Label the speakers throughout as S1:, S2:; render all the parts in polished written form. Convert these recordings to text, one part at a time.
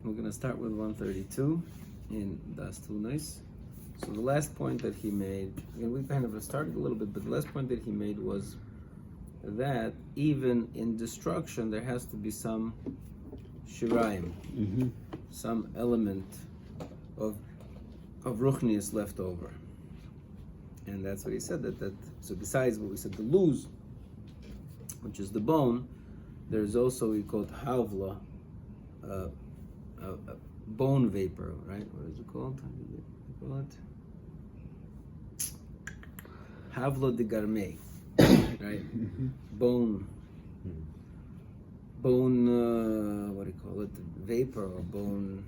S1: We're going to start with 132 in Daas Tevunos. So the last point that he made, again, we kind of started a little bit, but the last point that he made was that even in destruction there has to be some shirayim, some element of ruchnius left over. And that's what he said, that so besides what we said, the luz, which is the bone, there's also, we call it havla, a bone vapor, right? What is it called? How do you call it? Havla de garme, right? Bone, what do you call it? Vapor or bone,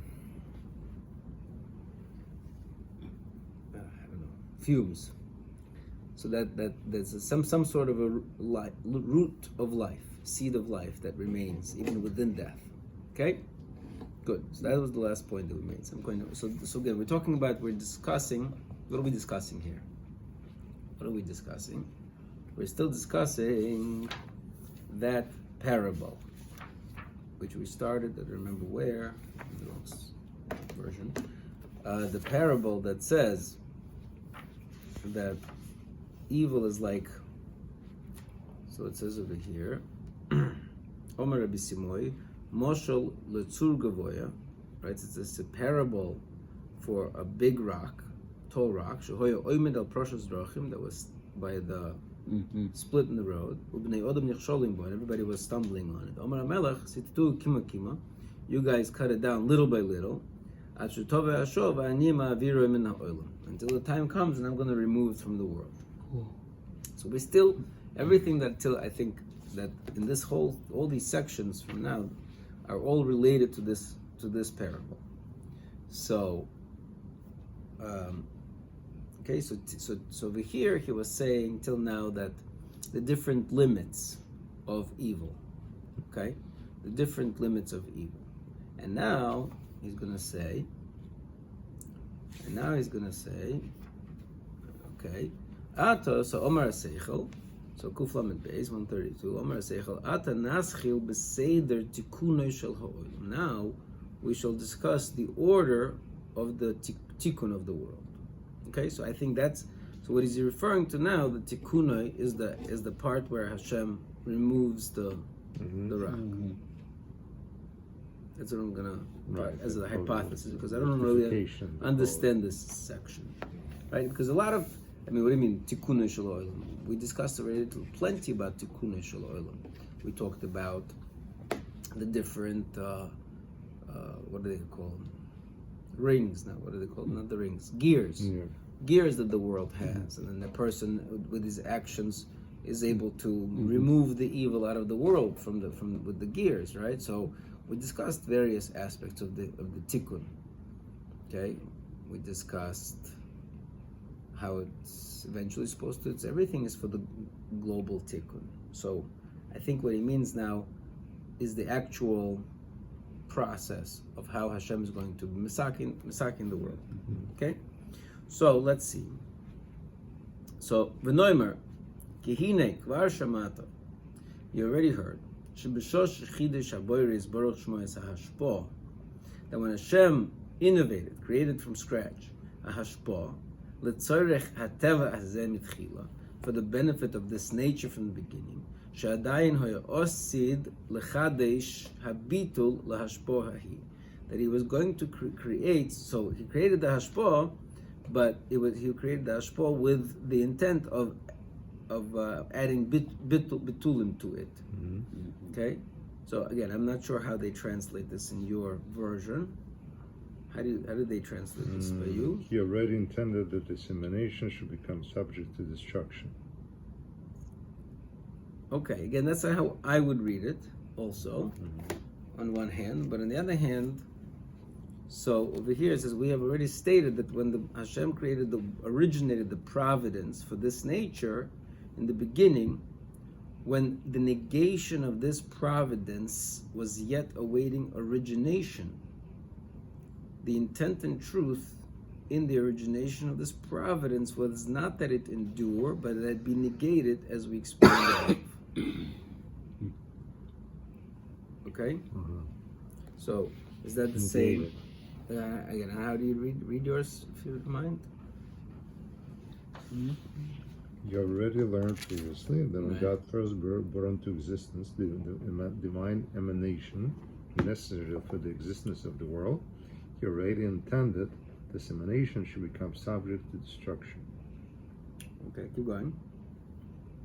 S1: I don't know, fumes. So there's some sort of a root of life, seed of life that remains even within death. Okay, good. So that was the last point that we made. So again, we're discussing. What are we discussing here? What are we discussing? We're still discussing that parable, which we started. I don't remember where. The wrong version. The parable that says that evil is like, so it says over here, Omer Rabbi Simoy, Moshel Letzur Gavoya, right? It's a parable for a big rock, tall rock, Shehoya Oimed al Proshas Drachim, that was by the split in the road, Ubnei Odom Nichsholim bo, and everybody was stumbling on it. Omer HaMelech, Sititu Kima Kima, you guys cut it down little by little, until the time comes and I'm going to remove it from the world. So we still, everything that till I think that in this all these sections from now are all related to this parable. So, okay, so over here he was saying till now that the different limits of evil, okay, the different limits of evil, and now he's going to say, okay. Ata, so Omar Seichel, so Kuflam and Beis, 132, Omar Seichel, Ata Naschil Beseder Tikunoi Shel Ha'olam. Now we shall discuss the order of the tikkun of the world. Okay, so I think that's, so what is he referring to now, the tikkunoi is the part where Hashem removes the rock. That's what I'm gonna write as a hypothesis, because I don't really understand this section. Right? Because a lot of, what do you mean, Tikkunei Shel Olam? We discussed already plenty about Tikkunei Shel Olam. We talked about the different, what do they call them? Rings, now, what are they called? Not the rings, gears. Yeah. Gears that the world has. And then the person with his actions is able to remove the evil out of the world with the gears, right? So we discussed various aspects of the tikkun. Okay? We discussed how it's eventually supposed to, everything is for the global tikkun. So I think what he means now is the actual process of how Hashem is going to be misakin the world. Okay? So let's see. So V'noimer, Kihine Kvar Shamata, you already heard, Shebishosh Chidish HaBoyris Baruch Shmo Es HaHashpo, that when Hashem innovated, created from scratch, a hashpo, L'tzorech hateva hazeh mitchila, for the benefit of this nature from the beginning, she'adayin hoya osid lechadesh habitul lahashpo hahi, that he was going to create. So he created the hashpo, but he created the hashpo with the intent of adding bitulim to it. Okay, so again, I'm not sure how they translate this in your version. How do they translate this by you?
S2: He already intended that dissemination should become subject to destruction.
S1: Okay, again, that's how I would read it also, on one hand, but on the other hand, so over here it says, we have already stated that when the Hashem originated the providence for this nature, in the beginning, when the negation of this providence was yet awaiting origination, the intent and truth in the origination of this providence was not that it endure, but that it be negated, as we explained above. Okay? So Is that the same? Again, how do you read yours, if you don't mind?
S2: You already learned previously that when God first brought into existence the divine emanation necessary for the existence of the world, He already intended this emanation should become subject to destruction.
S1: Okay, keep going.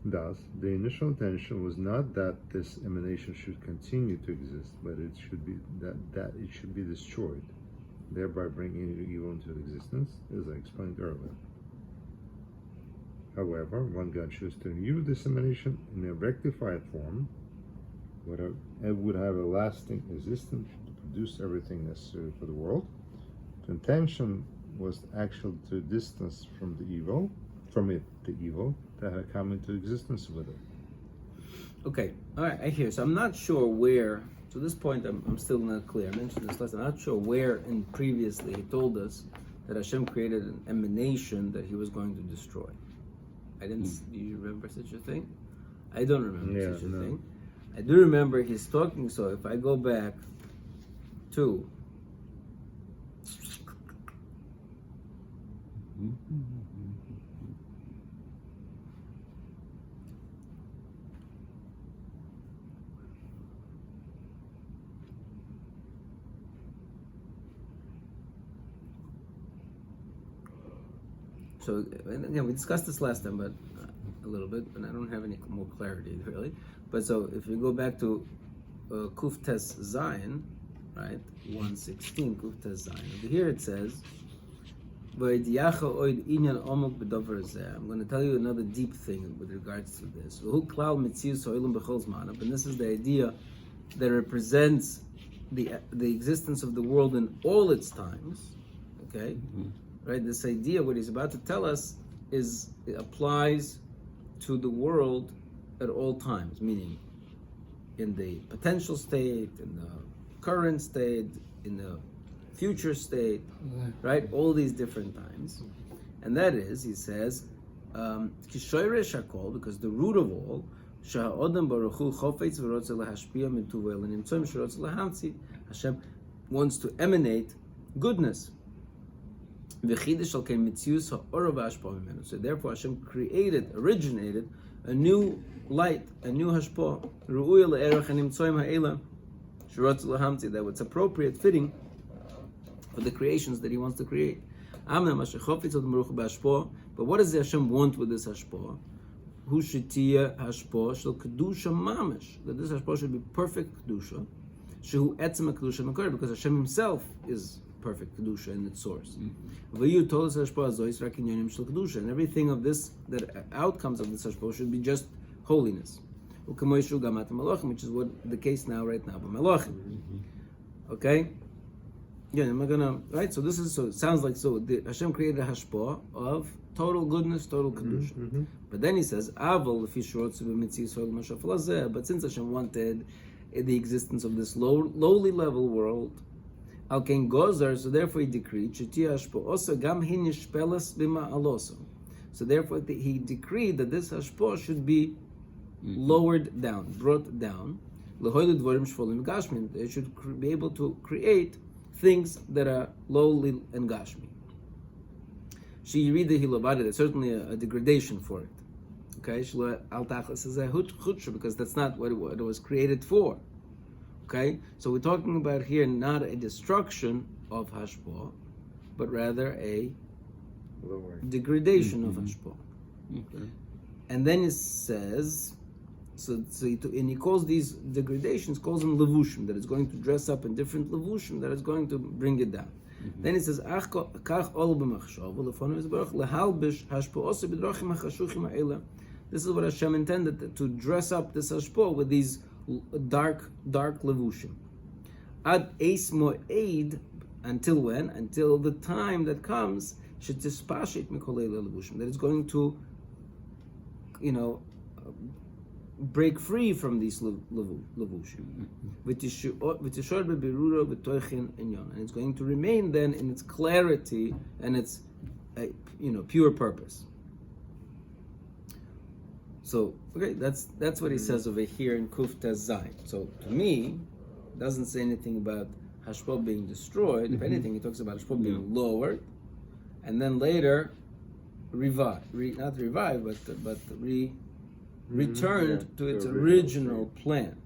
S2: Thus, the initial intention was not that this emanation should continue to exist, but it should be that it should be destroyed, thereby bringing evil into existence, as I explained earlier. However, when God chose to use this emanation in a rectified form, it would have a lasting existence to produce everything necessary for the world. The intention was actually to distance the evil that had come into existence with it.
S1: Okay, all right, I hear. So I'm not sure where. To this point, I'm still not clear. I mentioned this lesson. I'm not sure where in previously he told us that Hashem created an emanation that He was going to destroy. I didn't. Do you remember such a thing? I don't remember such a thing. I do remember he's talking. So if I go back to so again, we discussed this last time, but a little bit, and I don't have any more clarity really. But so if you go back to Kuf Tes Zayin, right, 116 Kuf Tes Zayin. Over here it says, I'm going to tell you another deep thing with regards to this. And this is the idea that represents the existence of the world in all its times. Okay, right? This idea, what he's about to tell us, it applies to the world at all times, meaning in the potential state, in the current state, in the future state, right? All these different times. And that is, he says, Kishoyresh HaKol, because the root of all, Sha'odam Baruch Hu Chofetz V'rotze Lahashpia Mintuvel and Nimtzoim Sh'rotze Lahamtzi, Hashem wants to emanate goodness. So therefore Hashem originated a new light, a new hashpah, that was appropriate, fitting for the creations that He wants to create. But what does Hashem want with this hashpah? That this hashpah should be perfect kedusha, because Hashem Himself is perfect kedusha in its source. And everything of this, that outcomes of this hashpah, should be just holiness. Which is what the case right now. Okay? Yeah, am I gonna right? So this is it sounds like Hashem created a hashpah of total goodness, total kedusha. But then he says, but since Hashem wanted the existence of this lowly level world, so therefore he decreed, so therefore he decreed that this hashpah should be lowered down, brought down. It should be able to create things that are lowly and gashmi. There's certainly a degradation for it. Okay, because that's not what it was created for. Okay, so we're talking about here not a destruction of hashpah, but rather a degradation of hashpah. Okay. And then it says, and he calls these degradations, calls them levushim, that it's going to dress up in different levushim, that it's going to bring it down. Then it says, this is what Hashem intended, to dress up this hashpah with these dark levushim. Ad eis mo'ed, until when? Until the time that comes, shetispashit mikolei levushim, that it's going to, break free from these levushim. And it's going to remain then in its clarity and its pure purpose. So, okay, that's what he says over here in Kuf Tez Zayin. So, to me, it doesn't say anything about hashpah being destroyed. If anything, he talks about hashpah being lowered, and then later returned to its original plan.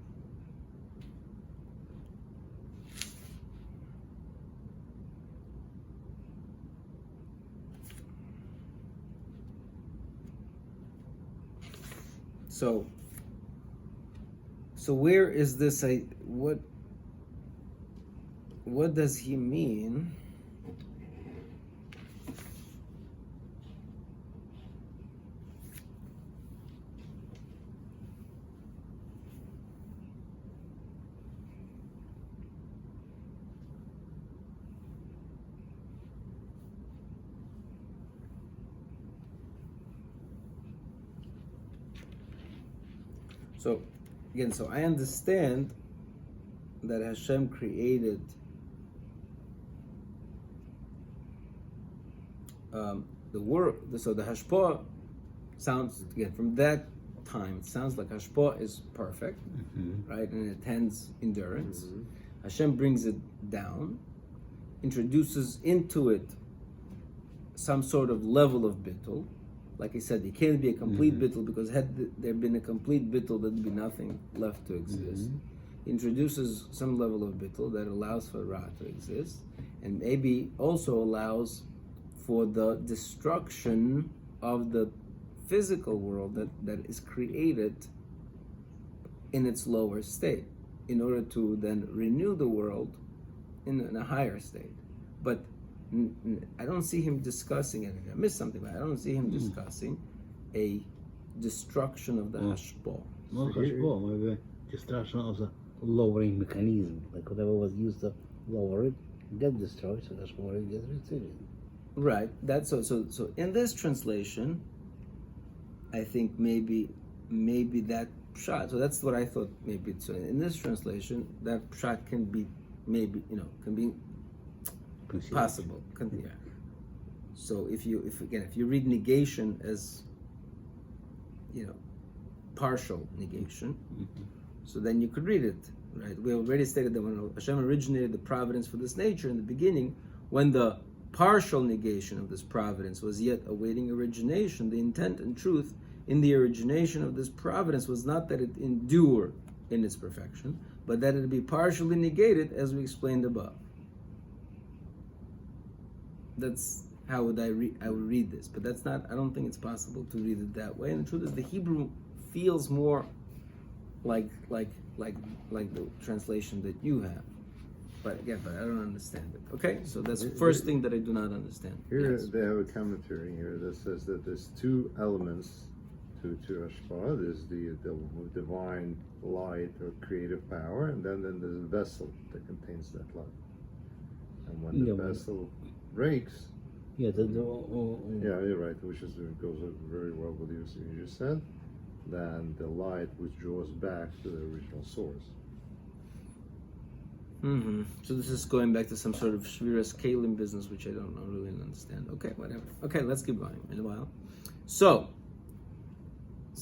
S1: So where is this? What does he mean? So, again, so I understand that Hashem created the world. So the hashpah sounds, again, from that time, it sounds like hashpah is perfect, right? And it tends endurance. Hashem brings it down, introduces into it some sort of level of bittul. Like I said, it can't be a complete bittul, because had there been a complete bittul, there'd be nothing left to exist. Introduces some level of bittul that allows for Ra to exist, and maybe also allows for the destruction of the physical world that is created in its lower state, in order to then renew the world in a higher state. But I don't see him discussing anything. I missed something, but I don't see him discussing a destruction of the hashpah.
S3: No hashpah, maybe destruction of the lowering mechanism, like whatever was used to lower it, get destroyed, so that's why it gets retrieved.
S1: Right. That's so in this translation, I think maybe that pshat. So that's what I thought. Maybe so in this translation, that pshat can be can be possible. Yeah. So if you read negation as partial negation, so then you could read it, right? We already stated that when Hashem originated the providence for this nature in the beginning, when the partial negation of this providence was yet awaiting origination, the intent and truth in the origination of this providence was not that it endure in its perfection, but that it be partially negated, as we explained above. That's how I would read this, but that's not. I don't think it's possible to read it that way. And the truth is, the Hebrew feels more like the translation that you have. But I don't understand it. Okay, so that's the first thing that I do not understand.
S2: Here
S1: Yes.
S2: they have a commentary here that says that there's two elements to hashpah. There's the divine light or creative power, and then there's a vessel that contains that light. And when the vessel breaks,
S3: yeah,
S2: you're right, which goes very well with you just said, then the light withdraws back to the original source.
S1: So this is going back to some sort of Shviras Kalim business, which I don't really understand. Okay, whatever. Okay, let's keep going in a while. So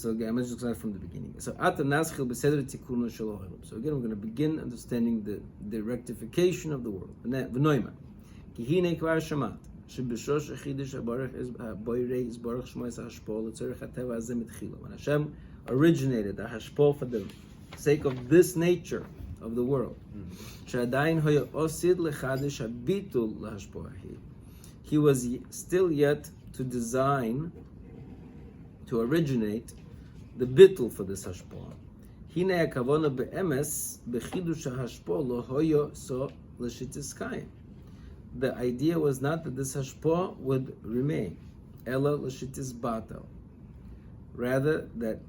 S1: again, I'm just going from the beginning. So So again, we're going to begin understanding the rectification of the world. When Hashem originated the hashpah for the sake of this nature of the world, he was still yet to design, to originate the bittul for this hashpah. The idea was not that this hashpah would remain, ela l'shitis batal, rather that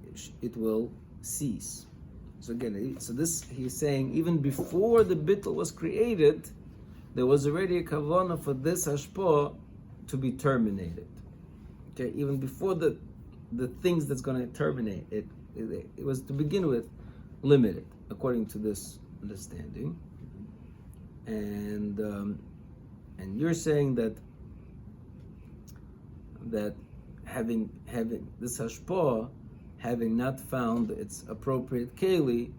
S1: it will cease. So again, this he's saying, even before the bittul was created, there was already a kavanah for this hashpah to be terminated. Okay, even before the things that's going to terminate it, it was to begin with limited, according to this understanding. And you're saying that having this hashpah, having not found its appropriate keli,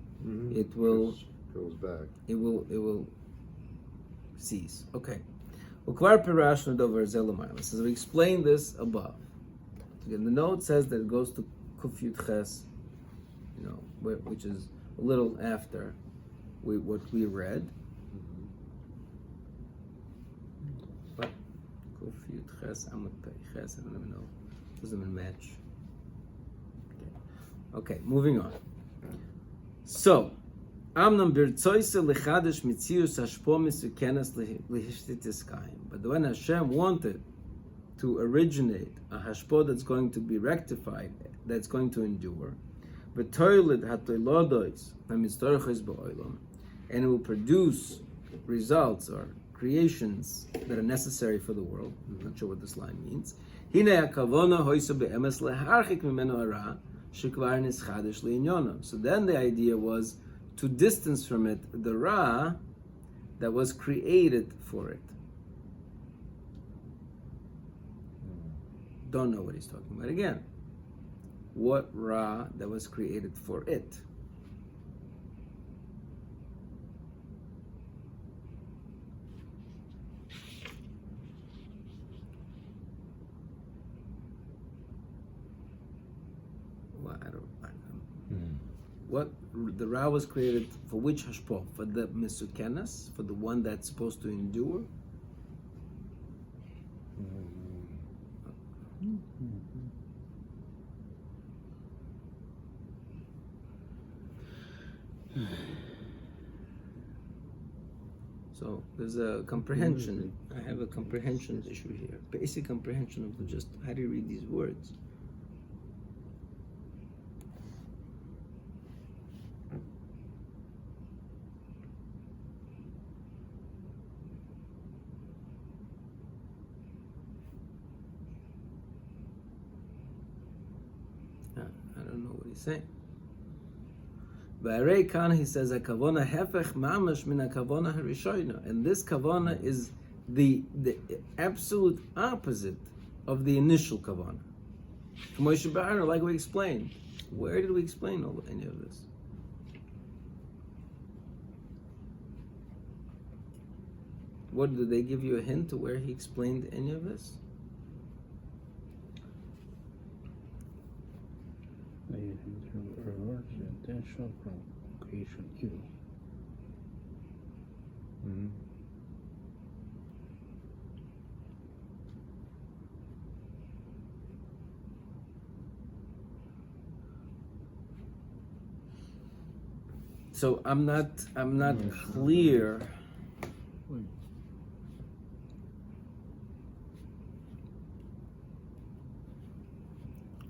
S1: it will
S2: goes back.
S1: It will cease. Okay. Ukvar pirashnu dover zelamayla. Says we explained this above. Again, the note says that it goes to Kuf Yud Ches, which is a little after what we read. But Kuf Yud Ches Amud Pei Ches, I don't even know. Doesn't even match. Okay, moving on. So, Amnam birtzoyse lechadish mitzius hashpo misukenes lehishtitis kaim. But when Hashem wanted to originate a hashpo that's going to be rectified, that's going to endure, v'toiled hatoilodois hamitztorches ba'olam, and it will produce results or creations that are necessary for the world. I'm not sure what this line means. Hine hakavona hoysa be'emes leharchik mimeno hara shekvar nischadish le'inyono. So then the idea was to distance from it the Ra that was created for it. Don't know what he's talking about again. What Ra that was created for it? Well, I don't. What the Ra was created for? Which hashpo? For the misukenas, for the one that's supposed to endure. So there's a comprehension. I have a comprehension issue here. Basic comprehension of just how do you read these words. I don't know what he's saying. Ba'arei kan, he says, a kavona hefech mamash min a kavona harishoyna, and this kavona is the absolute opposite of the initial kavona. Moshe Ba'ar, like we explained. Where did we explain any of this? What did they give you a hint to where he explained any of this?
S3: Reverse the intention from creation evil.
S1: So I'm not clear.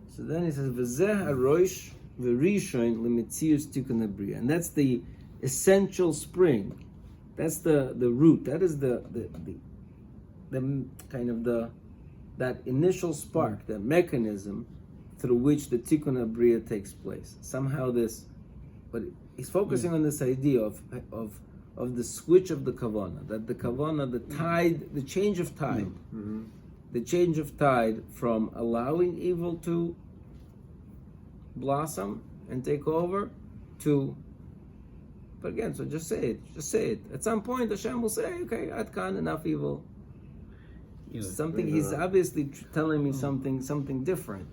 S1: So then he says, "V'zeh harosh v'rishon lemitzius tikkun habriya," and that's the essential spring. That's the root. That is the kind of that initial spark, that mechanism through which the tikkun habriya takes place. Somehow but he's focusing on this idea of the switch of the kavana, that the kavana, the tide, the change of tide, the change of tide from allowing evil to blossom and take over to, but again, so just say it. At some point, Hashem will say, okay, Adkan, enough evil. Something, he's obviously telling me something different.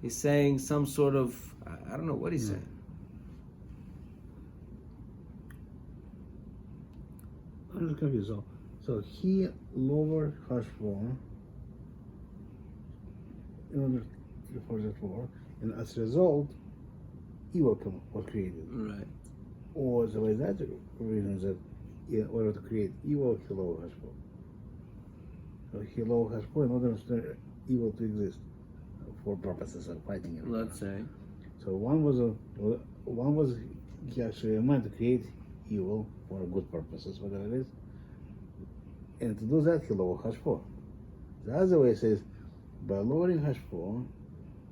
S1: He's saying some sort of, I don't know what he's saying.
S3: I'm just confused. So he lowered Hashbon in order for that war, and as a result, evil was created.
S1: Right.
S3: Or the way that reason that in order to create evil, he lowered Hashbon. So he lowered Hashbon in order for evil to exist for purposes of fighting it.
S1: Let's say.
S3: So one was he actually meant to create evil for good purposes, whatever it is. And to do that, he lowered Hashbon. The other way says, by lowering Hashbon,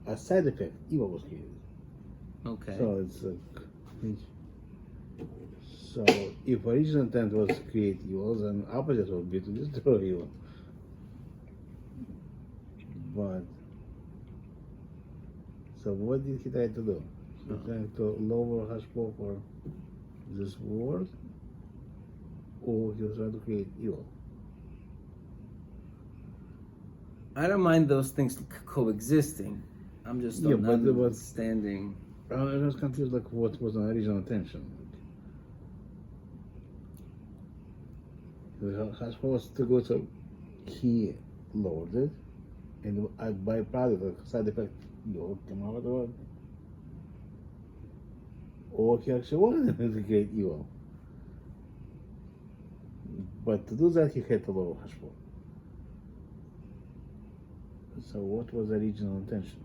S3: a side effect, evil was created.
S1: Okay.
S3: So it's so if original intent was to create evil, then opposite would be to destroy evil. But so what did he try to do? He tried to lower Hashbon for this world, or he was trying to create evil.
S1: I don't mind those things coexisting. I'm just
S3: Yeah,
S1: not
S3: but-
S1: understanding.
S3: I was confused, like what was the original intention. The Hashpah was to go, so he lowered it, and by product, the side effect, evil came out of the world. Or he actually wanted to create evil. But to do that, he had to lower Hashpah. So what was the original intention?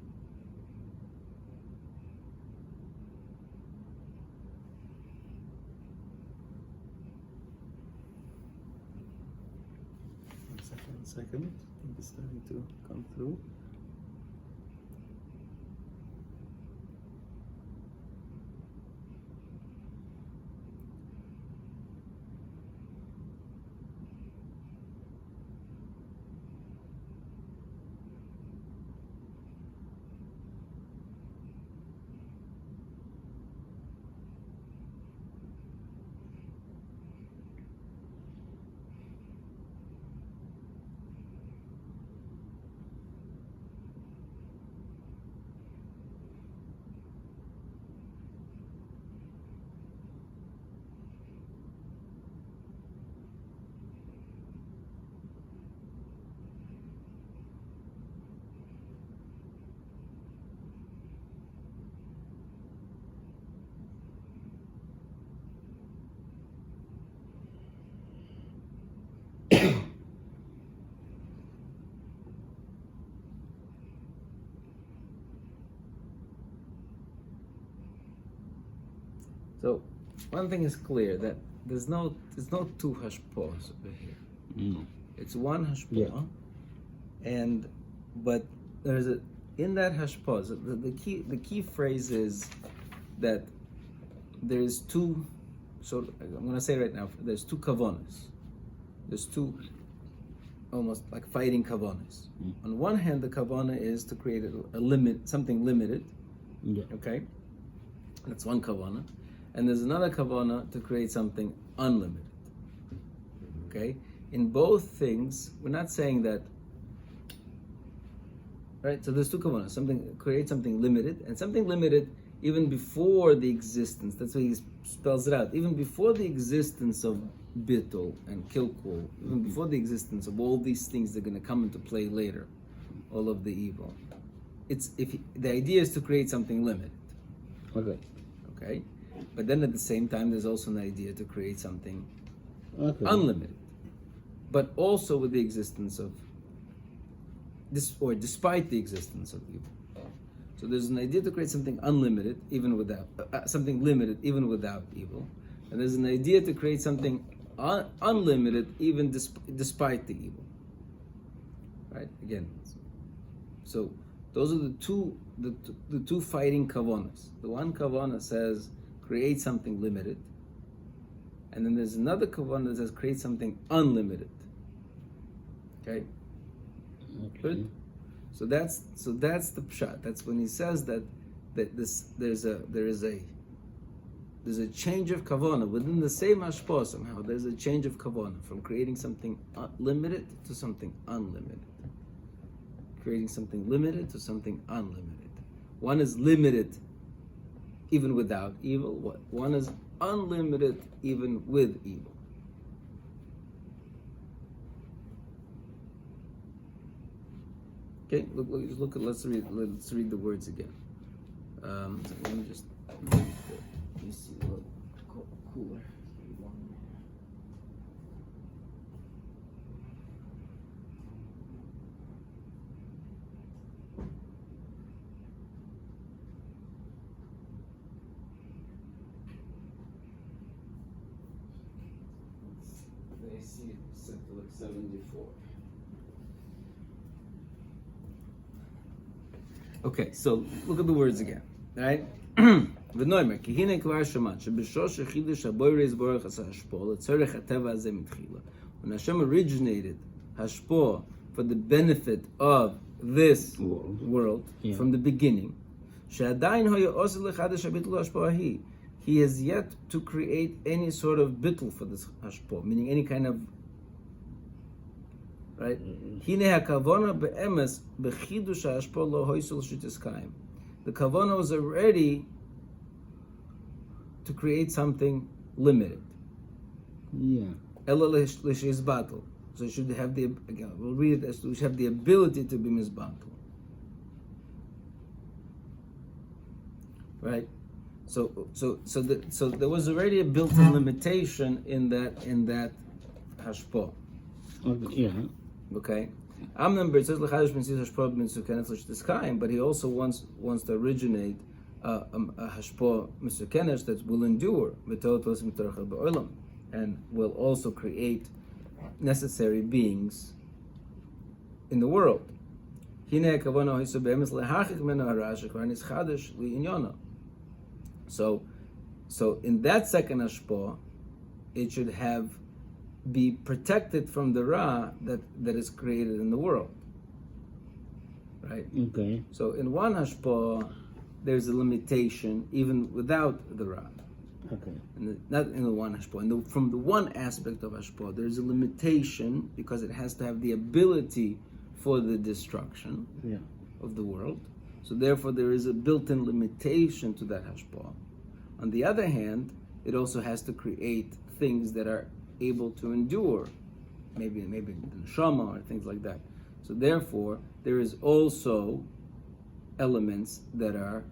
S1: One second. I think it's starting to come through. So, one thing is clear, that there's no two hashpahs over here.
S3: Mm.
S1: It's one hashpah, but there's in that hashpah. So the key phrase is that there's two. So I'm going to say right now, there's two kavanas. There's two, almost like fighting kavanas. On one hand, the kavana is to create a limit, something limited.
S3: Yeah.
S1: Okay, that's one kavana. And there's another kavana to create something unlimited. Okay? In both things, we're not saying that, right? So there's two kavanas, create something limited, and something limited even before the existence, that's why he spells it out, even before the existence of bittul and kilkul, even before the existence of all these things that are going to come into play later, all of the evil. The idea is to create something limited. Okay? But then at the same time, there's also an idea to create something unlimited, but also with the existence of this, or despite the existence of evil. So there's an idea to create something unlimited, even without something limited, even without evil, and there's an idea to create something unlimited, even despite the evil. Right? Again, so those are the two fighting kavanas. The one kavana says, create something limited, and then there's another kavanah that says create something unlimited. Okay. Good. So that's the pshat. That's when he says that there's a change of kavanah within the same hashpah. Somehow there's a change of kavanah from creating something limited to something unlimited. Creating something limited to something unlimited. One is limited even without evil. One is unlimited even with evil. Okay, look. Let's read the words again. So let me just let me see a little cooler. They see it set to like 74. Okay, so look at the words again, right? V'noimer, ki hine kvar shaman, shebishosh chidush haboyrei zborach asa hashpah, letzorech hateva hazeh mitchila. When Hashem originated hashpah for the benefit of this world from the beginning, she'adayin hoya osel lechadesh habitul hashpah hi, he has yet to create any sort of bittul for this hashpo, meaning any kind of, right? Hine hakavona be'emes bechidush hashpo lo hoisul shitis kaim. The kavona was already to create something limited.
S3: Yeah.
S1: Ela l'sheis batel. So it should have the, again, we'll read it as to, it should have the ability to be misbatel. Right? So there was already a built-in limitation in that hashpo.
S3: Okay. Yeah.
S1: Okay. But he also wants to originate a hashpo misukenesh that will endure and will also create necessary beings in the world. So in that second hashpo, it should be protected from the ra that is created in the world, right?
S3: Okay.
S1: So in one hashpo, there's a limitation even without the ra.
S3: Okay.
S1: Not in the one hashpo. From the one aspect of hashpo, there's a limitation because it has to have the ability for the destruction of the world. So therefore, there is a built-in limitation to that hashpo. On the other hand, it also has to create things that are able to endure, maybe the neshama or things like that. So therefore, there is also elements that are,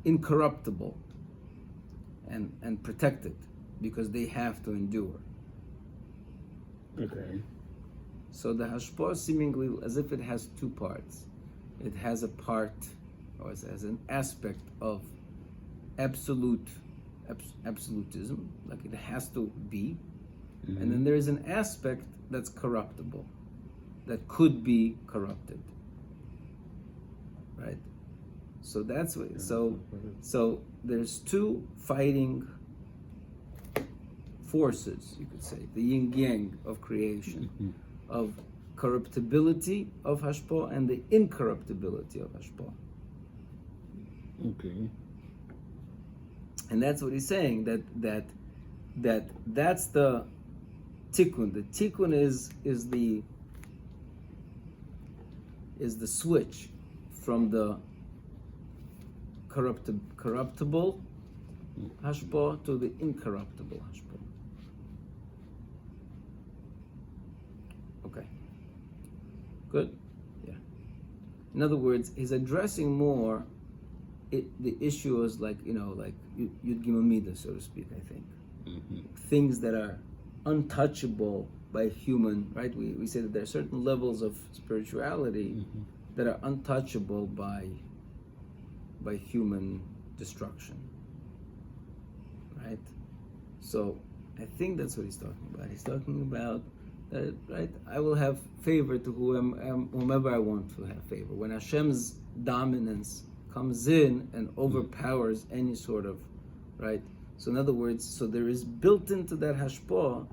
S1: incorruptible and protected because they have to endure.
S3: Okay.
S1: So the hashpah seemingly as if it has two parts. It has a part, or it has an aspect of absolutism, like it has to be, and then there is an aspect that's corruptible, that could be corrupted, right? So that's what. So there's two fighting forces, you could say, the yin yang of creation, of corruptibility of hashpah and the incorruptibility of hashpah.
S3: Okay.
S1: And that's what he's saying, that's the tikkun. The tikkun is the switch from the corruptible hashpah to the incorruptible hashpah. Okay. Good? Yeah. In other words, he's addressing more the issue is like Yud Gimel Midah, so to speak, I think. Things that are untouchable by human, right? We say that there are certain levels of spirituality that are untouchable by human destruction, right? So I think that's what he's talking about. He's talking about that, right? I will have favor to whomever I want to have favor. When Hashem's dominance comes in and overpowers any sort of, right? So in other words, so there is built into that hashpah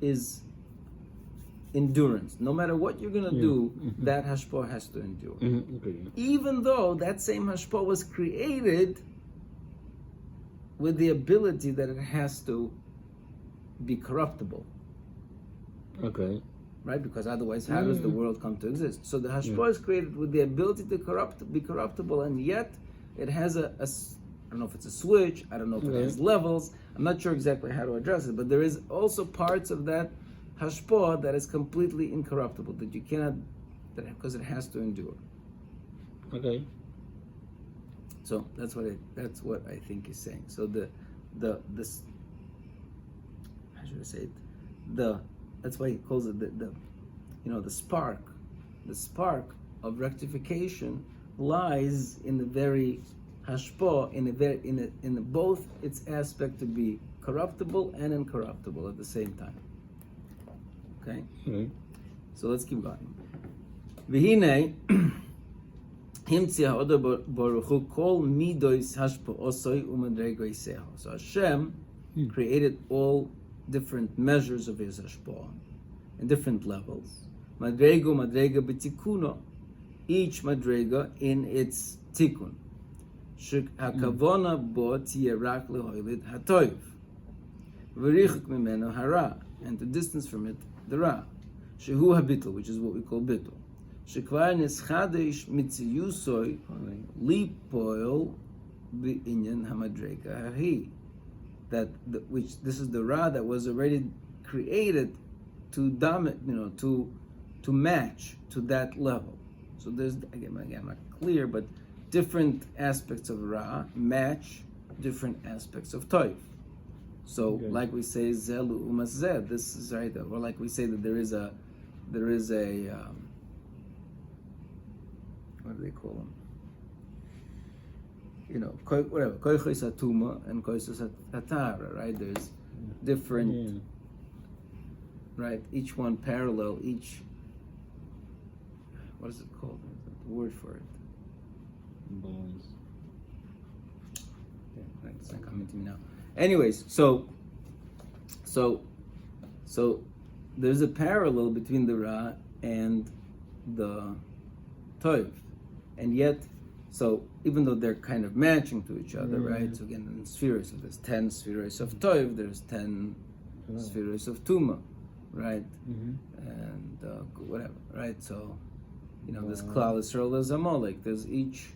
S1: is endurance. No matter what you're going to do, that hashpah has to endure.
S3: Okay.
S1: Even though that same hashpah was created with the ability that it has to be corruptible.
S3: Okay.
S1: Right? Because otherwise, how does the world come to exist? So the hashpah is created with the ability to be corruptible, and yet it has I don't know if it's a switch, I don't know if it has levels, I'm not sure exactly how to address it, but there is also parts of that hashpah that is completely incorruptible, that you cannot, because it has to endure.
S3: Okay.
S1: So that's what I think he's saying. So this how should I say it? That's why he calls it the spark of rectification lies in the very hashpah, in both its aspect to be corruptible and incorruptible at the same time. Okay? So let's keep going. V'hinei himtzi ha'odah baruch hu kol midos hashpa'osoi u'madregoiseho. So Hashem created all different measures of his hashpah in different levels. Madrega b'tikuno, each madrega in its tikkun. שהכוונה בו תהיה רק להוליד הטוב, וריחוק ממנו הרע, and to distance from it the רע, שהוא הביטול, which is what we call ביטול, שכבר נסחדש מציוסוי ליפול בעניין המדרגה ההיא, which this is the ra that was already created to to match to that level. So there's again not clear, but different aspects of ra match different aspects of toiv. So like we say zelu umas zed, this is right, or like we say that there is a what do they call them? Whatever, koichos atuma and koichos atara, right? There's different, right? Each one parallel, each, what is it called? The word for it?
S3: Bones.
S1: Yeah, it's not coming to me now. Anyways, so there's a parallel between the ra and the toiv, and yet, so even though they're kind of matching to each other, right? So again, in spheres, so there's 10 spheres of toiv, there's 10 spheres of tuma, right? And whatever, right? So, there's klal Yisrael, there's Amalek, there's each,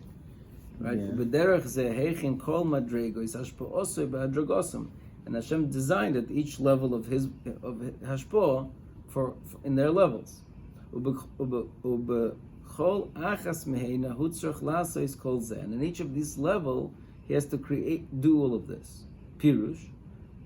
S1: right? B'derech zeh heichin kol madregos hashpa'osoi b'hadragosim, and Hashem designed at each level of hashpa'ah for in their levels. Chol achas meheina hutzrach lasos kol zeh. And in each of these level, he has to do all of this. Pirush,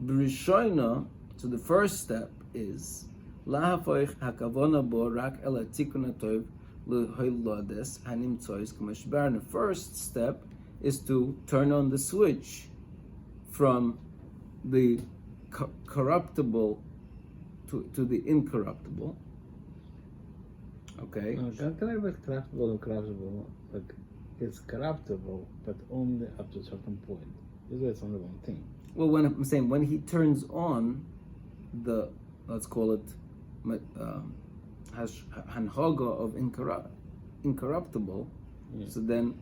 S1: b'rishoina. So the first step is lahafoich hakavona bo rak el hatikun hatov lehoilades hanimtzois k'mashbar. The first step is to turn on the switch from the corruptible to the incorruptible. Okay.
S3: Can I make corruptible and corruptible? Like, it's corruptible, but only up to a certain point. It's only one thing.
S1: Well, when he turns on the, let's call it, hanhoga of incorruptible, so then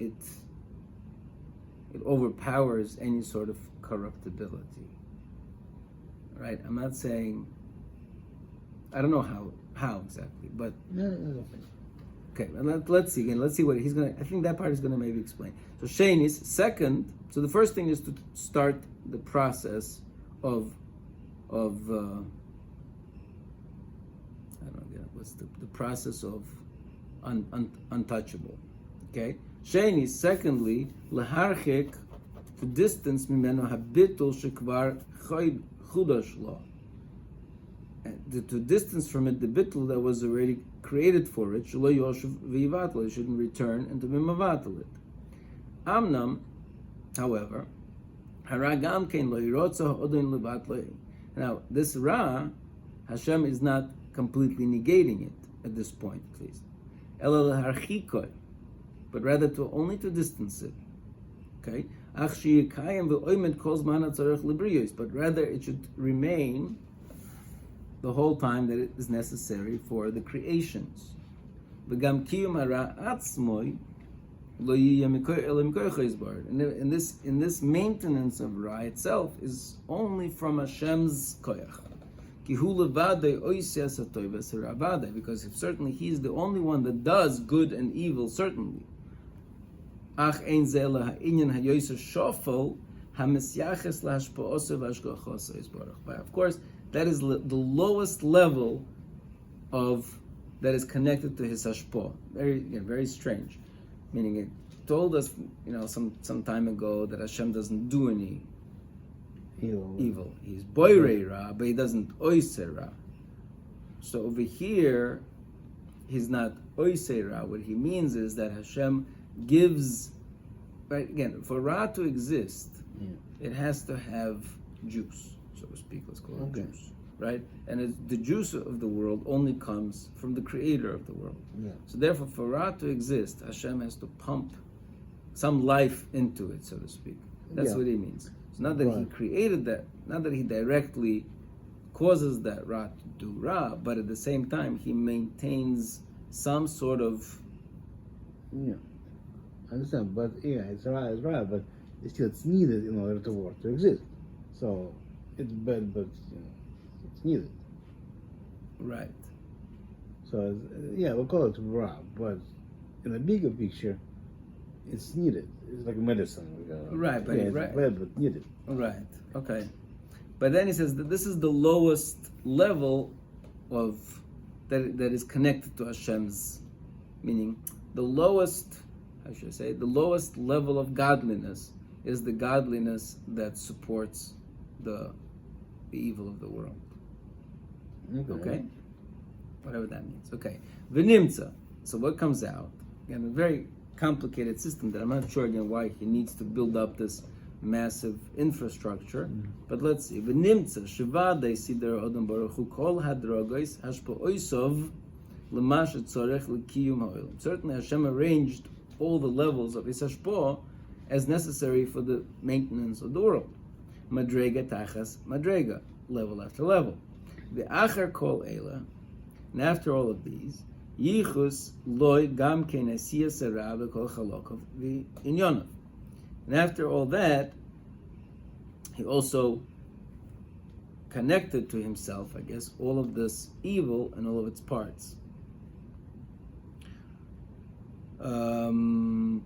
S1: it overpowers any sort of corruptibility. Right? I'm not saying, I don't know how exactly, but okay. Let's see again. Let's see what he's gonna. I think that part is gonna maybe explain. So Shane is second. So the first thing is to start the process of I don't know. What's the process of untouchable? Okay. Shane is secondly leharchik, to distance mimeno habitul shekvar chudash lo. To distance from it the bittul that was already created for it, shelo yoshev v'yivatel, it shouldn't return and to be mavatel it. Amnam, however, hara gam kein lo yirotza odin levatlei. Now this ra, Hashem is not completely negating it at this point, at least. Ela leharchikoi, but rather only to distance it. Okay, ach sheyikayim ve'oimed kol zman hatzarech lebriyos, but rather it should remain the whole time that it is necessary for the creations. And in this maintenance of Ra itself is only from Hashem's koyach. Because if certainly He is the only one that does good and evil, certainly. But of course, that is the lowest level of that is connected to his hashpah. Very strange. Meaning, it told us, some time ago that Hashem doesn't do any evil. He's boirei ra, but he doesn't oisei ra. So over here, he's not oisei ra. What he means is that Hashem gives. Right, again, for ra to exist, it has to have juice, so to speak. Let's call it juice, right? And the juice of the world only comes from the creator of the world. So therefore, for ra to exist, Hashem has to pump some life into it, so to speak. That's what he means. It's not that he created that, not that he directly causes that ra to do ra, but at the same time, he maintains some sort of
S3: I understand, but it's right, but it's needed in order to work to exist. So it's bad, but it's needed.
S1: Right.
S3: So we'll call it ra, but in a bigger picture, it's needed. It's like medicine.
S1: Right, but
S3: it's
S1: right.
S3: bad, but needed.
S1: Right. Okay. But then he says that this is the lowest level of that is connected to Hashem's, meaning the lowest, how should I say, the lowest level of godliness is the godliness that supports the evil of the world. Okay? Whatever that means. Okay. V'nimtza. So what comes out? Again, a very complicated system that I'm not sure again why he needs to build up this massive infrastructure. But let's see. V'nimtza shivadei sider odom baruch hu kol hadrogos hashpo'oisov l'mash tzorech l'kiyum ha'olam. Certainly Hashem arranged all the levels of his hashpo as necessary for the maintenance of the world. Madrega tachas madrega, level after level. Ve'achar kol ela, and after all of these, yichus loy gam ken asiyas hara v'kol chalokov v'inyonav. And after all that, he also connected to himself, I guess, all of this evil and all of its parts. I don't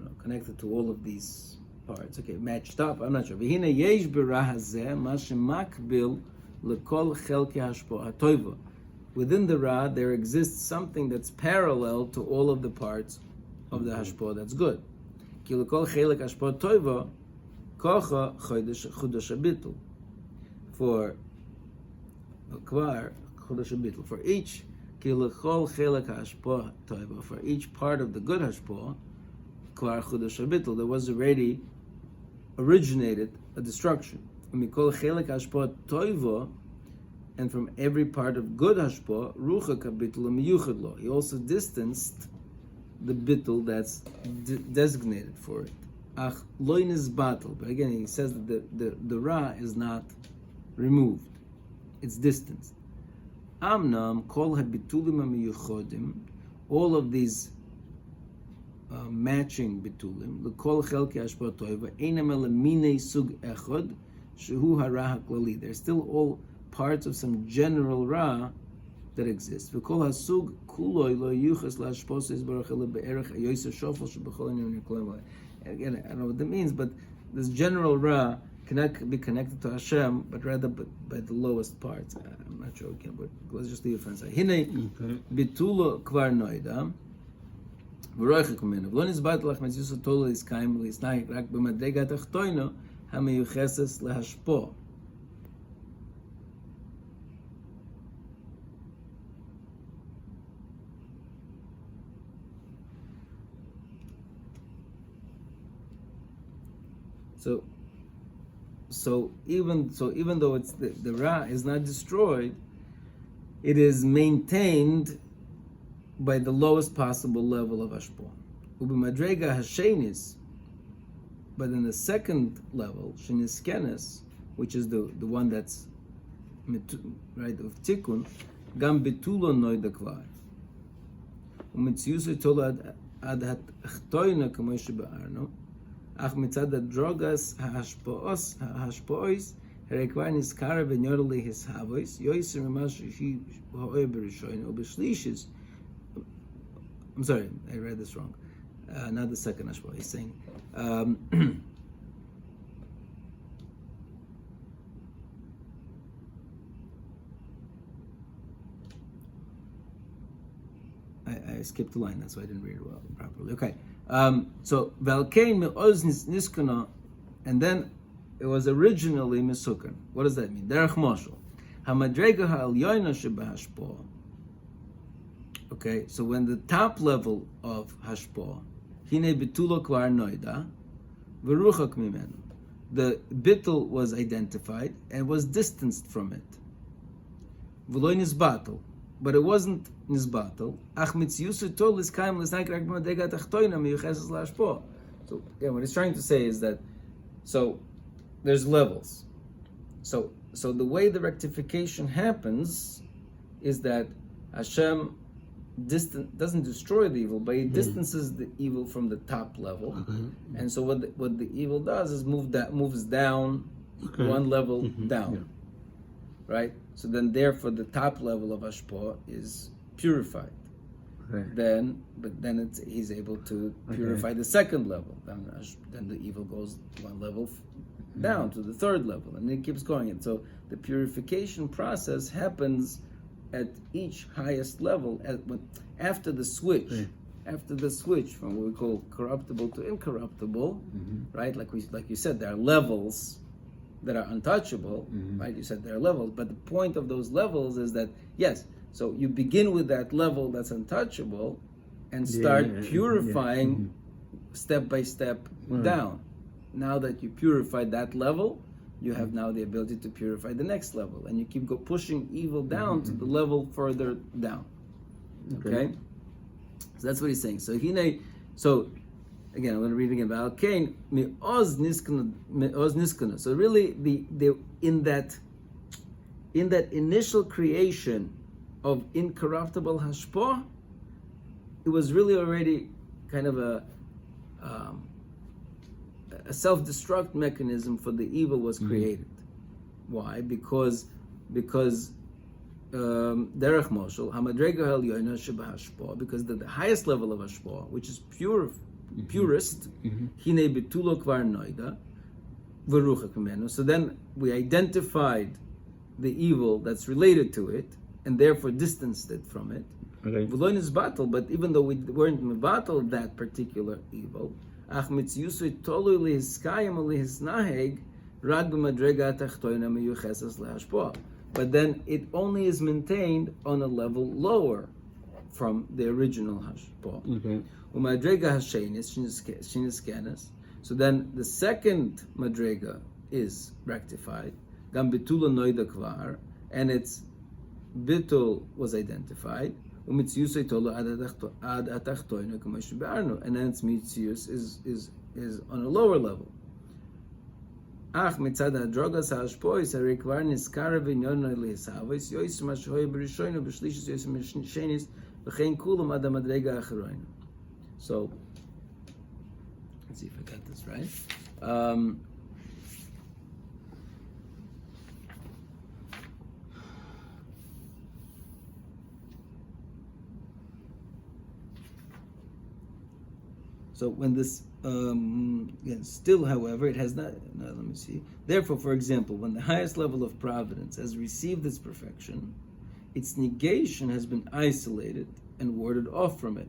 S1: know, connected to all of these parts. Okay, matched up, I'm not sure. V'hine yesh b'ra hazeh ma shemakbil l'kol chelki hashpo hatoiva. Within the Ra, there exists something that's parallel to all of the parts of the hashpo that's good. Ki l'kol chelik hashpo toiva kocha chodesh habitul. For kvar chodesh habitul. For each ki l'kol chelik hashpo toiva. For each part of the good hashpo, kvar chodesh habitul. There was already originated a destruction. Mikol chelik hashpo toiva. And from every part of good hashpo, rucha kabitul miyuchad lo. He also distanced the bittul that's designated for it. Ach loin is battle. But again, he says that the ra is not removed; it's distanced. Amnam kol habitulim amiyuchodim. All of these matching bitulim. L'kol chelki hashpo toiva einam elamine sug echod shehu hara haklali. They're still all parts of some general ra that exists. Again, I don't know what that means, but this general ra cannot be connected to Hashem, but rather by the lowest parts. I'm not sure again, but let's just leave it for a second. Hine bitulo kvar noida. V'roichik minu. V'lo nizbat lach metziyus tolo iskayim l'isnayik rak b'madrega tachtoino hameyucheses lehashpo. So even though it's the ra is not destroyed, it is maintained by the lowest possible level of hashpo. Ubimadrega hashenis, but in the second level, sheniskenes, which is the one that's right of tikkun, gam bitulo noida kvar. Umitziusu tolo ad hat achtoina kamoishe be'arno. Ach mitzad drogas hashpois herekvar niskara v'nyorli his havois yoiser mamash he ha'oy b'rishoyin or b'shlishis. I'm sorry, I read this wrong. Not the second hashpo. He's saying I skipped the line, that's why I didn't read it well properly. Okay. So Valkein me'oz niskana, and then it was originally misukan. What does that mean? Derech moshel hamadrega ha'alyoyna shebahashpo. Okay, so when the top level of hashpo, hine bitulo kvar noida, v'ruchak mimenu, the bittul was identified and was distanced from it. V'loy nisbatel. But it wasn't nisbatel. Ach mitziyusu tol is kaim l'snayik rak b'madrega tachtoina miyucheses la'ashpo. So again, what he's trying to say is that there's levels. So the way the rectification happens is that Hashem doesn't destroy the evil, but it distances the evil from the top level. And so what the evil does is moves down one level down, right? So then, therefore, the top level of Hashpah is purified.
S3: Right.
S1: Then he's able to purify the second level. Then the evil goes one level down to the third level, and it keeps going. And so the purification process happens at each highest level after the switch. After the switch from what we call corruptible to incorruptible, right? Like you said, there are levels that are untouchable, right? You said there are levels, but the point of those levels is that yes. So you begin with that level that's untouchable, and start purifying step by step down. Now that you purified that level, you have now the ability to purify the next level, and you keep pushing evil down to the level further down. Okay, so that's what he's saying. So again, I'm going to read again about Cain. Me'oz niskana. So really, the in that initial creation of incorruptible Hashpah, it was really already kind of a self-destruct mechanism for the evil was created. Why? Because derech moshel hamadrega ha'elyona shebahashpah, because the highest level of Hashpah, which is purest, hine betulo kvar noida v'ruchak mimenu. So then we identified the evil that's related to it, and therefore distanced it from it. V'lo nizbatel, but even though we weren't mevatel that particular evil, ach mitziyusui tolui lihiskayim lihisnaheg rag b'madrega atachtoina miyuchesas lehashpah. But then it only is maintained on a level lower from the original Hashpah. Umadrega hashenis shiniskenes. So then the second madrega is rectified. Gam bitula noida kvar, and its bitul was identified. And then its mitzius is on a lower level. Ach mitzad hadrogas hashpois harikvar niskara v'nyono lehisavos yois mashoy b'rishoyno b'shlishis yois m'shenis v'chein kulam ad hamadrega acharoyno. So let's see if I got this right. So when this, still, however, it has not. No, let me see. Therefore, for example, when the highest level of providence has received its perfection, its negation has been isolated and warded off from it.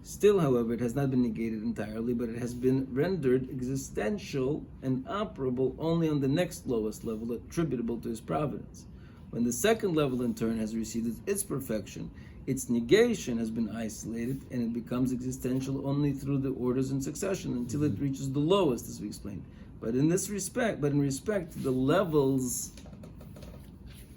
S1: Still, however, it has not been negated entirely, but it has been rendered existential and operable only on the next lowest level attributable to his providence. When the second level, in turn, has received its perfection, its negation has been isolated, and it becomes existential only through the orders in succession until it reaches the lowest, as we explained. But in respect to the levels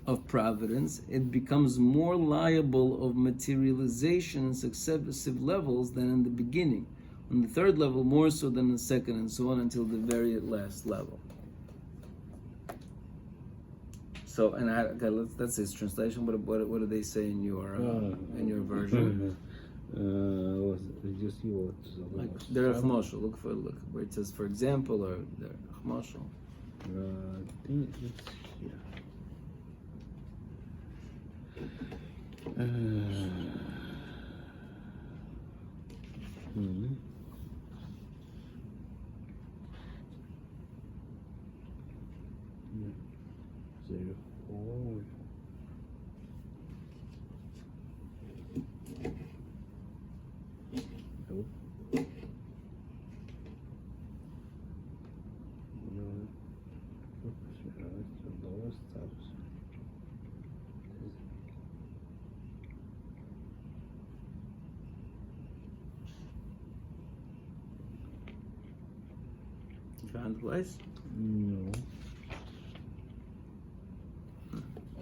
S1: of providence, it becomes more liable of materialization in successive levels than in the beginning. On the third level, more so than the second, and so on until the very last level. So, and that's his translation. What do they say in your version?
S3: Just you
S1: Like derech moshel. Look where it says, for example, or derech moshel.
S3: I think it's here.
S1: You found the place?
S3: No.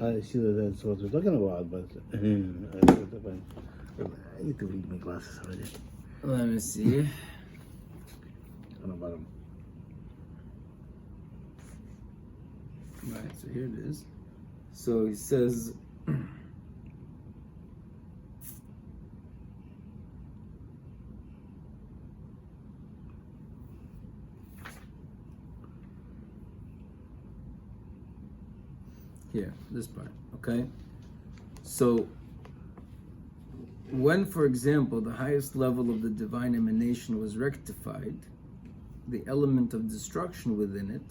S3: I see that that's what we're talking about, but I need to read my glasses already.
S1: Let me see.
S3: On the bottom.
S1: Right, so here it is. So he says, here, this part, okay? So, when, for example, the highest level of the divine emanation was rectified, the element of destruction within it,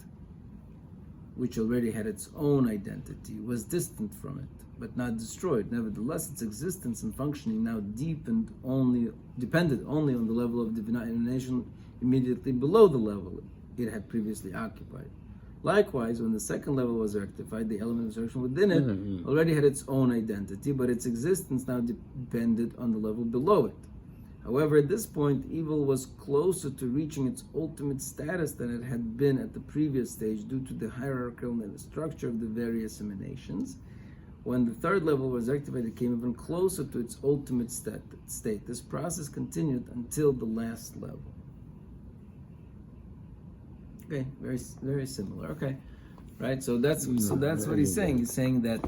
S1: which already had its own identity, was distant from it, but not destroyed. Nevertheless, its existence and functioning now depended only on the level of divine emanation immediately below the level it had previously occupied. Likewise, when the second level was rectified, the element of destruction within it already had its own identity, but its existence now depended on the level below it. However, at this point, evil was closer to reaching its ultimate status than it had been at the previous stage due to the hierarchical structure of the various emanations. When the third level was rectified, it came even closer to its ultimate state. This process continued until the last level. Okay, very, very similar. Okay, right. So that's what he's saying. He's saying that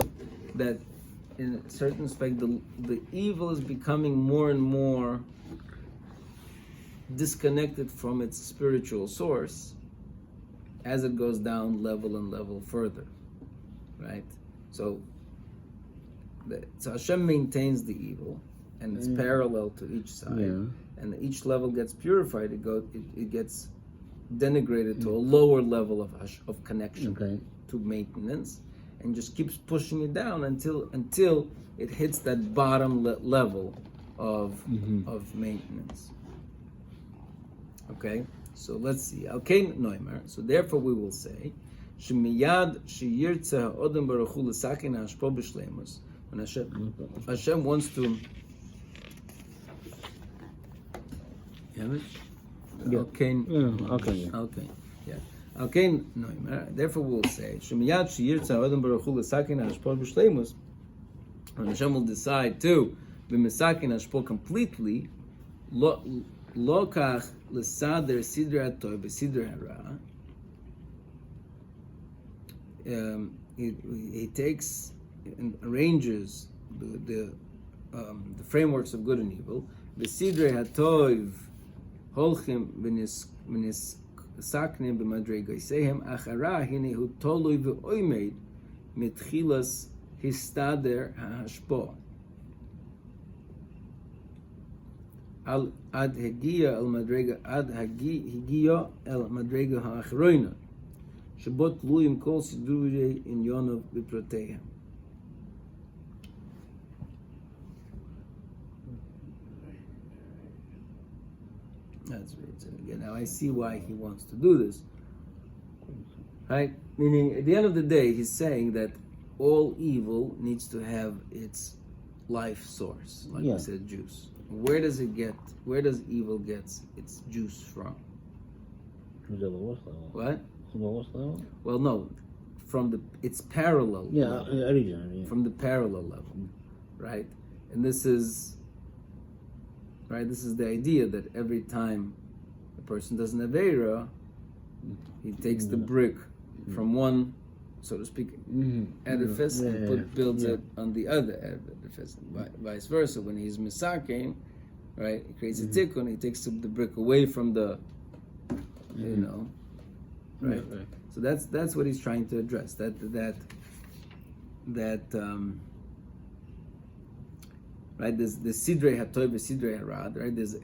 S1: in a certain respect, the evil is becoming more and more disconnected from its spiritual source as it goes down level and level further, right? So Hashem maintains the evil, and it's parallel to each side, and each level gets purified. It gets denigrated to a lower level of connection to maintenance, and just keeps pushing it down until it hits that bottom level of maintenance. Okay, so let's see. Okay, Noimer. So therefore, we will say, Shemiyad sheyirtza ha'odem baruch hu l'sakin ha'ashpo b'shleimus. When Hashem wants to. You have it?
S3: Yeah.
S1: Okay.
S3: Okay.
S1: Okay. Yeah. Okay, Noimer. Therefore, we will say, Shemiyad sheyirtza ha'odem baruch hu l'sakin ha'ashpo b'shleimus. When Hashem will decide to be misakin ha'ashpo completely, Lokach l'sader sidra hatov b'sidra hara. He takes and arranges the frameworks of good and evil. B'sidra hatov holchim v'nis saknim b'madregosehem achara hine hu tolui v'oimed mitchilas histader ha'ashpo. Ad hagia el madrega ha'achroina shabot luyim kol sidurei in yonov b'protehem. That's what it says again. Now I see why he wants to do this, right? Meaning, at the end of the day, he's saying that all evil needs to have its life source, like we said, juice. Where does evil get its juice from?
S3: The lowest level.
S1: What?
S3: The lowest level?
S1: Well, no, from its parallel level.
S3: Originally.
S1: From the parallel level, right? And this is the idea that every time a person does an Aveira, he takes the brick from one, so to speak, edifice and builds it on the other edifice. Vice versa, when he's misakein, right, he creates a tikkun, he takes the brick away from the, right? So that's what he's trying to address. Right, there's the sidrei hatov, the sidrei harad, right? There's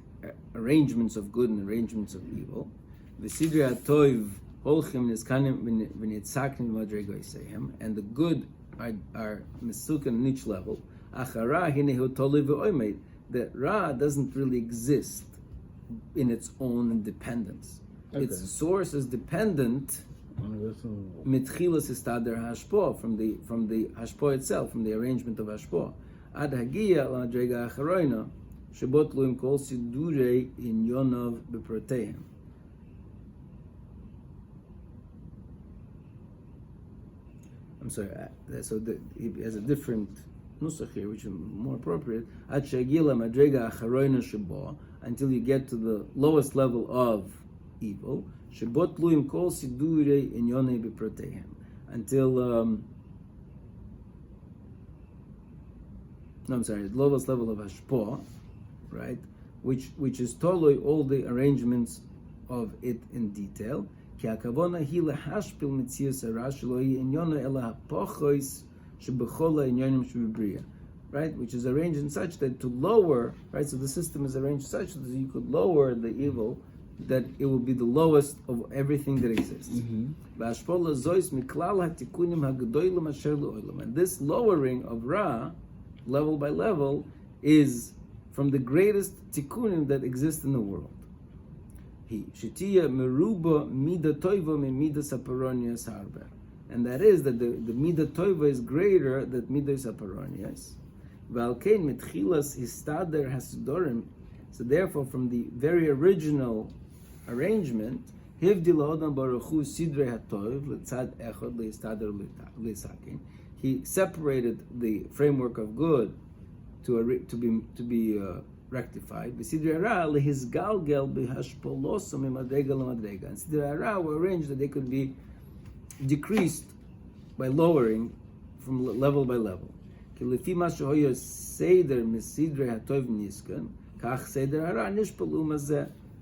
S1: arrangements of good and arrangements of evil. The sidrei hatov holchim niskanim v'nitzakim madregosehem, and the good are misukan on each level. Achara hinehu tolui v'oimed. The ra doesn't really exist in its own independence. Its source is dependent. Mitchilas istader hashpo, from the hashpo itself, from the arrangement of hashpo. Ad hagia la madrega acharoina shebot luim kol sidurei in yonov b'protehem. I'm sorry. So he has a different nusach here, which is more appropriate. Ad hagia la madrega acharoina shebo, until you get to the lowest level of evil. Shebot luim kol sidurei in yonov b'protehem, until the lowest level of hashpo, right? Which is totally all the arrangements of it in detail. כי הכוונה היא להשפיל מציאות הרע שלא יהיה עניונו אלא הפוכוס שבכל העניינים שבבריאה. Right, which is arranged in such that to lower, right, so the system is arranged such that you could lower the evil, that it will be the lowest of everything that exists. And this lowering of Ra, level by level, is from the greatest tikkunim that exist in the world. And that is that the midah toiva is greater than midah saparonias. So therefore, from the very original arrangement, he separated the framework of good to be rectified. And Sidrei Hara were arranged that they could be decreased by lowering from level by level.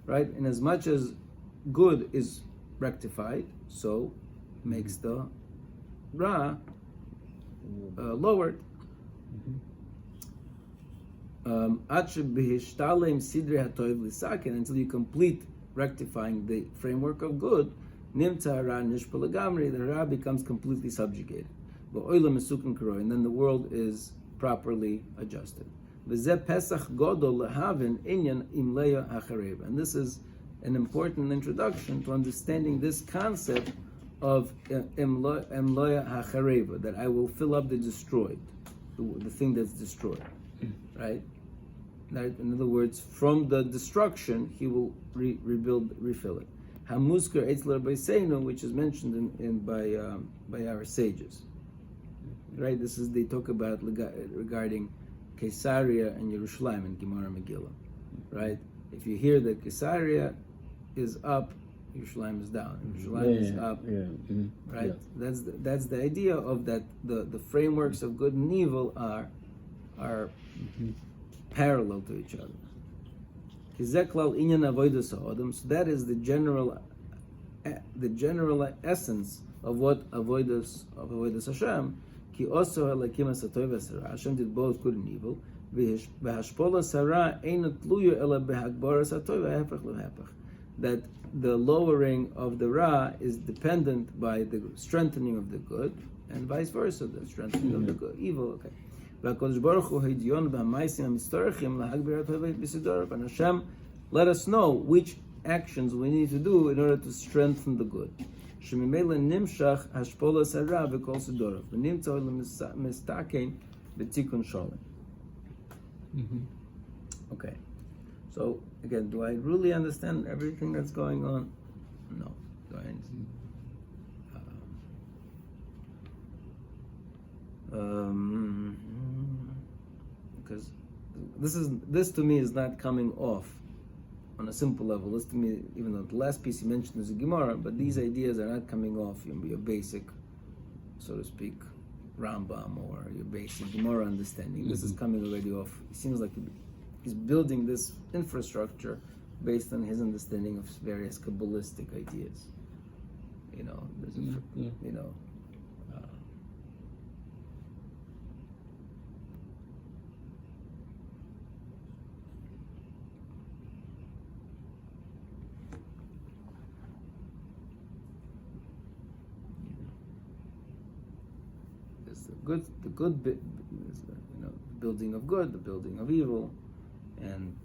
S1: Right? And as much as good is rectified, so makes the Ra lowered. Until you complete rectifying the framework of good, the Ra becomes completely subjugated. And then the world is properly adjusted. And this is an important introduction to understanding this concept of emloya hachareva, that I will fill up the destroyed, the thing that's destroyed, right? In other words, from the destruction, he will refill it. Hamuzker Eitzler Beiseinu, which is mentioned by our sages. Right, this is they talk about regarding Caesarea and Yerushalayim in Gemara Megillah. Right, if you hear that Caesarea is up, Yerushalayim is down. Yerushalayim is up. Right, that's the idea of that. The frameworks of good and evil are parallel to each other. So that is the general essence of what avodas Hashem. Ki also halakim asatoy v'asara. Hashem did both good and evil. V'hashpola sara einot tluya ela behagbara satoy v'hepach lehepach. That the lowering of the Ra is dependent by the strengthening of the good, and vice versa, the strengthening of the good, evil. Okay. V'hakodesh baruch hu hidyon b'hamaisim hamistorachim lahagbirat havet b'sidor. And Hashem let us know which actions we need to do in order to strengthen the good. Shemimela nimshach hashpola sara v'kol sidorov v'nimtzo mistaken b'tikun sholem. Okay, so again, do I really understand everything that's going on? No. Do I understand? Because this to me is not coming off on a simple level. This to me, even though the last piece you mentioned is a Gemara, but these ideas are not coming off your basic, so to speak, Rambam or your basic Gemara understanding. This is coming already off. It seems like he's building this infrastructure based on his understanding of various Kabbalistic ideas. You know, the good bit, the building of good, the building of evil, and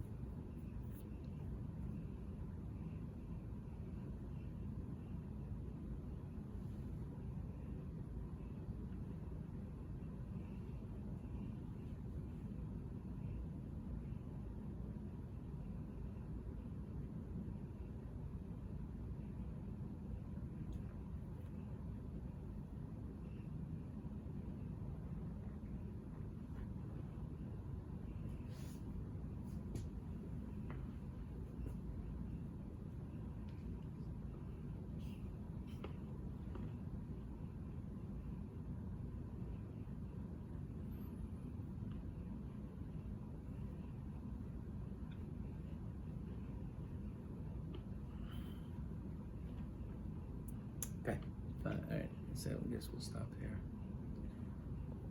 S1: So I guess we'll stop here.